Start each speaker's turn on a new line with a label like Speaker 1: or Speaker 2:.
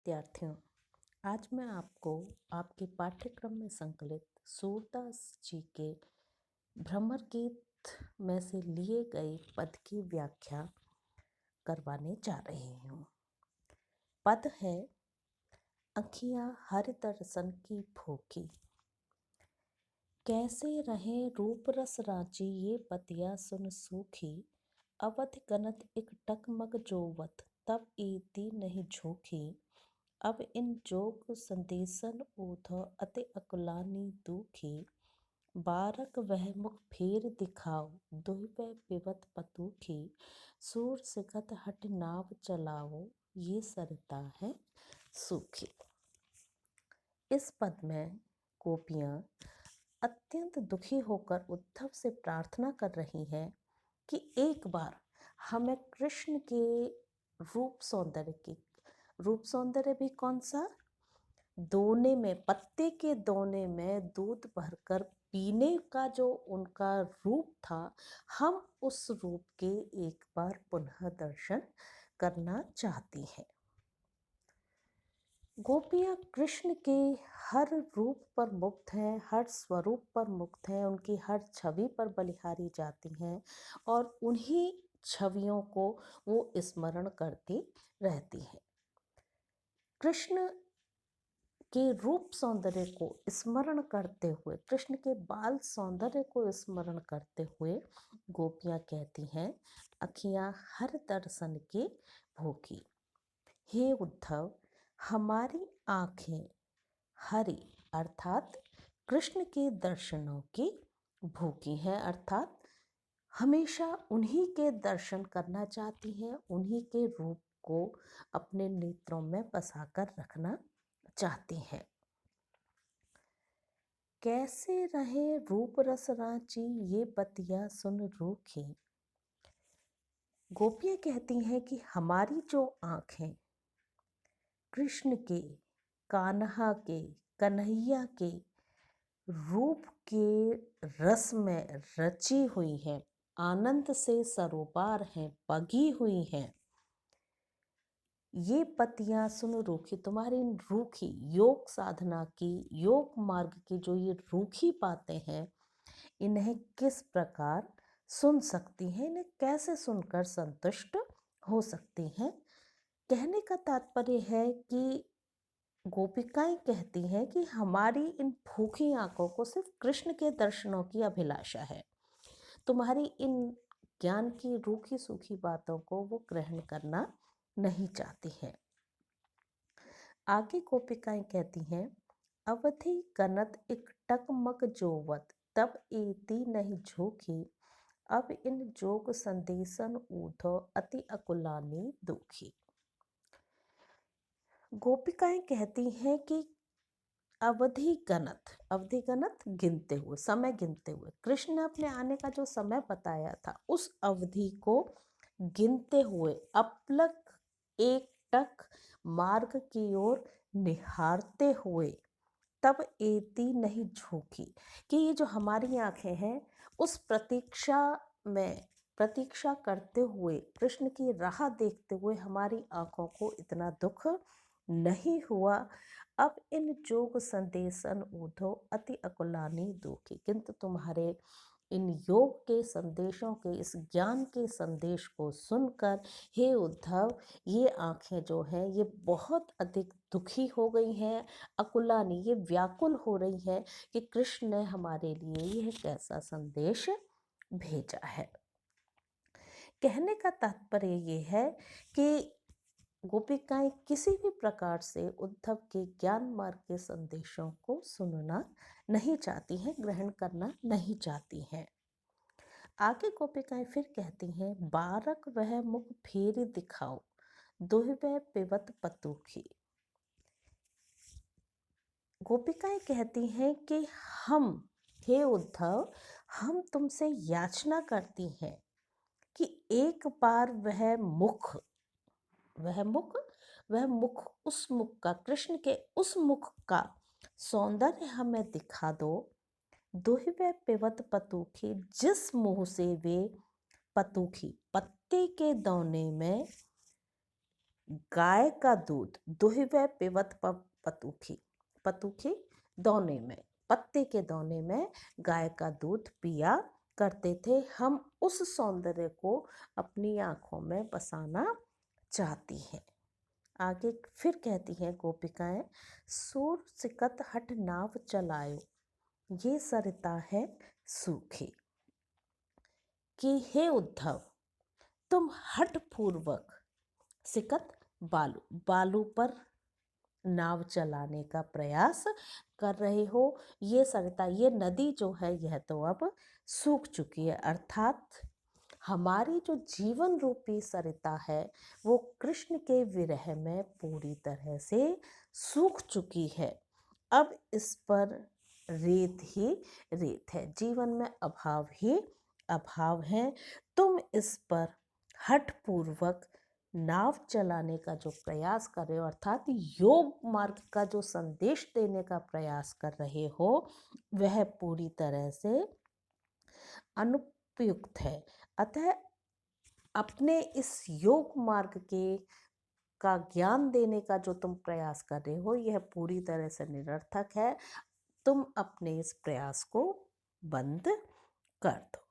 Speaker 1: विद्यार्थियों, आज मैं आपको आपके पाठ्यक्रम में संकलित सूरदास जी के भ्रमर गीत में से लिए गए पद की व्याख्या करवाने जा रही हूँ। पद है, अखियाँ हर दर्शन की भूखी, कैसे रहे रूप रस रांची ये पतिया सुन सूखी, अवध गनत एक टकमक जोवत तब इति नहीं झूठी, अब इन जोग संदेशन ऊध अति अकुलानी दुखी, बारक वह मुख फेर दिखाओ दुहिबे पिबत पतूखी, सूर सिखत हट नाव चलाओ ये सरता है सूखी। इस पद में गोपियाँ अत्यंत दुखी होकर उद्धव से प्रार्थना कर रही हैं कि एक बार हमें कृष्ण के रूप सौंदर्य भी कौन सा, दोने में, पत्ते के दोने में दूध भरकर पीने का जो उनका रूप था, हम उस रूप के एक बार पुनः दर्शन करना चाहती हैं। गोपियाँ कृष्ण के हर रूप पर मुग्ध हैं, हर स्वरूप पर मुग्ध हैं, उनकी हर छवि पर बलिहारी जाती हैं और उन्हीं छवियों को वो स्मरण करती रहती हैं। कृष्ण के रूप सौंदर्य को स्मरण करते हुए, कृष्ण के बाल सौंदर्य को स्मरण करते हुए गोपियाँ कहती हैं, अखियाँ हर दर्शन के भूखी। हे उद्धव, हमारी आँखें हरि अर्थात कृष्ण के दर्शनों की भूखी हैं, अर्थात हमेशा उन्हीं के दर्शन करना चाहती हैं, उन्हीं के रूप को अपने नेत्रों में बसाकर रखना चाहती हैं। कैसे रहे रूप रस रांची ये बतिया सुन रूखी, गोपियाँ कहती हैं कि हमारी जो आँखें कृष्ण के, कान्हा के, कन्हैया के रूप के रस में रची हुई हैं, आनंद से सरोपार हैं, पगी हुई हैं, ये पतियाँ सुन रूखी, तुम्हारी रूखी योग साधना की, योग मार्ग की जो ये रूखी बातें हैं, इन्हें किस प्रकार सुन सकती हैं, इन्हें कैसे सुनकर संतुष्ट हो सकती हैं। कहने का तात्पर्य है कि गोपिकाएं कहती हैं कि हमारी इन भूखी आंखों को सिर्फ कृष्ण के दर्शनों की अभिलाषा है, तुम्हारी इन ज्ञान की रूखी सूखी बातों को वो ग्रहण करना नहीं चाहती हैं। आगे गोपिकाएं कहती हैं, अवधि गनत एक टकमक जोवत तब एती नहीं झूठी, अब इन जोग संदेशन ऊधो अति अकुलानी दुखी। गोपिकाएं कहती हैं कि अवधि गणत गिनते हुए, समय गिनते हुए, कृष्ण ने अपने आने का जो समय बताया था उस अवधि को गिनते हुए अपलक एकटक मार्ग की ओर निहारते हुए तब एती नहीं झूठी, कि ये जो हमारी आंखें हैं उस प्रतीक्षा करते हुए, कृष्ण की राह देखते हुए हमारी आंखों को इतना दुख नहीं हुआ। अब इन जोग संदेशन ऊधो अति अकुलानी दुखी, किंतु तुम्हारे इन योग के संदेशों के, इस ज्ञान के संदेश को सुनकर हे उद्धव, ये आंखें जो हैं ये बहुत अधिक दुखी हो गई हैं, अकुलानी, ये व्याकुल हो रही हैं कि कृष्ण ने हमारे लिए यह कैसा संदेश भेजा है। कहने का तात्पर्य ये है कि गोपिकाएं किसी भी प्रकार से उद्धव के ज्ञान मार्ग के संदेशों को सुनना नहीं चाहती हैं, ग्रहण करना नहीं चाहती हैं। आगे गोपिकाएं फिर कहती हैं, बारक वह मुख फेर दिखाओ दुहिबे पिबत पतूखी। गोपिकाएं कहती हैं कि हम, हे उद्धव, हम तुमसे याचना करती हैं कि एक बार वह मुख उस मुख का, कृष्ण के उस मुख का सौंदर्य हमें दिखा दो, दुहिबे पिबत पतूखी, जिस मुंह से वे पतूखी, पत्ते के दाने में गाय का दूध दुहिवै पिबत पतुखी, पतुखी दौने में, पत्ते के दौने में गाय का दूध पिया करते थे। हम उस सौंदर्य को अपनी आंखों में बसाना चाहती हैं। आगे फिर कहती हैं गोपिकाएं, सूर सिकत हठ नाव चलायो, ये सरिता है सूखी। कि हे उद्धव, तुम हठ पूर्वक सिकत बालू, बालू पर नाव चलाने का प्रयास कर रहे हो। ये सरिता, ये नदी जो है यह तो अब सूख चुकी है, अर्थात हमारी जो जीवन रूपी सरिता है वो कृष्ण के विरह में पूरी तरह से सूख चुकी है। अब इस पर रेत ही रेत है, जीवन में अभाव ही अभाव है। तुम इस पर हठ पूर्वक नाव चलाने का जो प्रयास कर रहे हो, अर्थात योग मार्ग का जो संदेश देने का प्रयास कर रहे हो, वह पूरी तरह से अनुपयुक्त है। अतः अपने इस योग मार्ग के का ज्ञान देने का जो तुम प्रयास कर रहे हो, यह पूरी तरह से निरर्थक है। तुम अपने इस प्रयास को बंद कर दो।